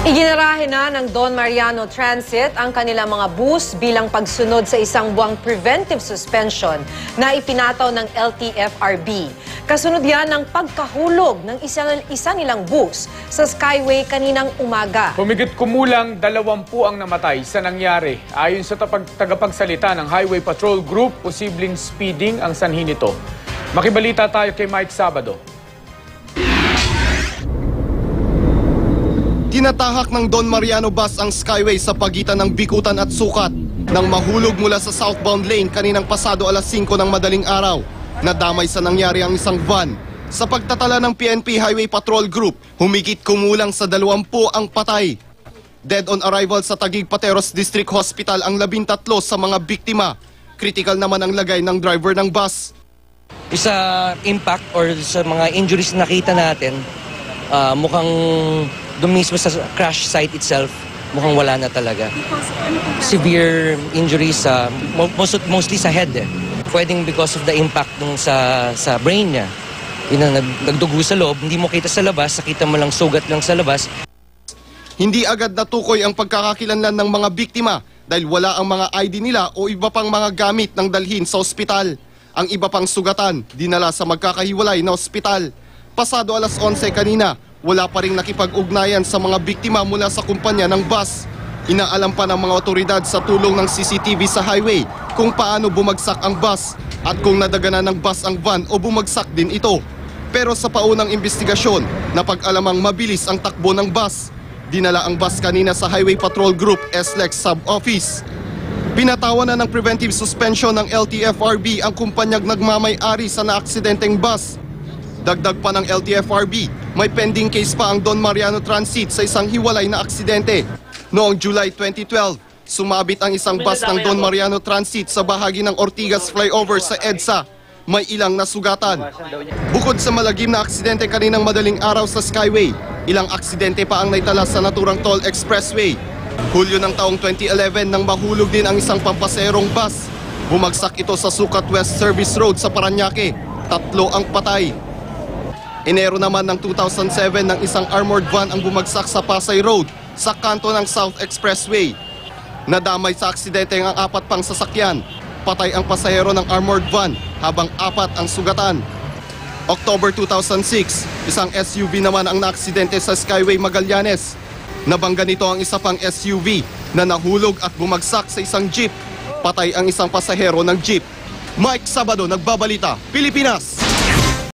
Iginarahe na ng Don Mariano Transit ang kanilang mga bus bilang pagsunod sa isang buwang preventive suspension na ipinataw ng LTFRB. Kasunod yan ng pagkahulog ng isa nilang bus sa Skyway kaninang umaga. Humigit kumulang 20 ang namatay sa nangyari. Ayon sa tagapagsalita ng Highway Patrol Group, posibleng speeding ang sanhi nito. Makibalita tayo kay Mike Sabado. Tinatahak ng Don Mariano Bus ang Skyway sa pagitan ng Bikutan at Sukat nang mahulog mula sa southbound lane kaninang pasado alas 5 ng madaling araw. Nadamay sa nangyari ang isang van. Sa pagtatala ng PNP Highway Patrol Group, humigit kumulang sa 20 ang patay. Dead on arrival sa Taguig Pateros District Hospital ang 13 sa mga biktima. Critical naman ang lagay ng driver ng bus. Sa impact or sa mga injuries na nakita natin, mukhang doon mismo sa crash site itself, mukhang wala na talaga. Severe injuries, mostly sa head. Pwedeng because of the impact nung sa brain niya. Yun ang nagdugo sa loob, hindi mo kita sa labas, nakita mo lang sugat lang sa labas. Hindi agad natukoy ang pagkakakilanlan ng mga biktima dahil wala ang mga ID nila o iba pang mga gamit ng dalhin sa ospital. Ang iba pang sugatan, dinala sa magkakahiwalay na ospital. Pasado alas 11 kanina, wala pa ring nakipag-ugnayan sa mga biktima mula sa kumpanya ng bus. Inaalam pa ng mga otoridad sa tulong ng CCTV sa highway kung paano bumagsak ang bus at kung nadaganan ng bus ang van o bumagsak din ito. Pero sa paunang investigasyon, napag-alamang mabilis ang takbo ng bus. Dinala ang bus kanina sa Highway Patrol Group SLEX Sub-Office. Binatawan na ng preventive suspension ng LTFRB ang kumpanyang nagmamay-ari sa naaksidenteng bus. Dagdag pa ng LTFRB, may pending case pa ang Don Mariano Transit sa isang hiwalay na aksidente. Noong July 2012, sumabit ang isang bus ng Don Mariano Transit sa bahagi ng Ortigas Flyover sa EDSA. May ilang nasugatan. Bukod sa malagim na aksidente kaninang madaling araw sa Skyway, ilang aksidente pa ang naitala sa naturang Toll Expressway. Hulyo ng taong 2011 nang mahulog din ang isang pampaserong bus. Bumagsak ito sa Sukat West Service Road sa Parañaque. 3 ang patay. Enero naman ng 2007 nang isang armored van ang bumagsak sa Pasay Road sa kanto ng South Expressway. Nadamay sa aksidente ang 4 pang sasakyan. Patay ang pasahero ng armored van habang 4 ang sugatan. October 2006, isang SUV naman ang naaksidente sa Skyway Magallanes. Nabangga nito ang isa pang SUV na nahulog at bumagsak sa isang jeep. Patay ang isang pasahero ng jeep. Mike Sabado, Nagbabalita, Pilipinas.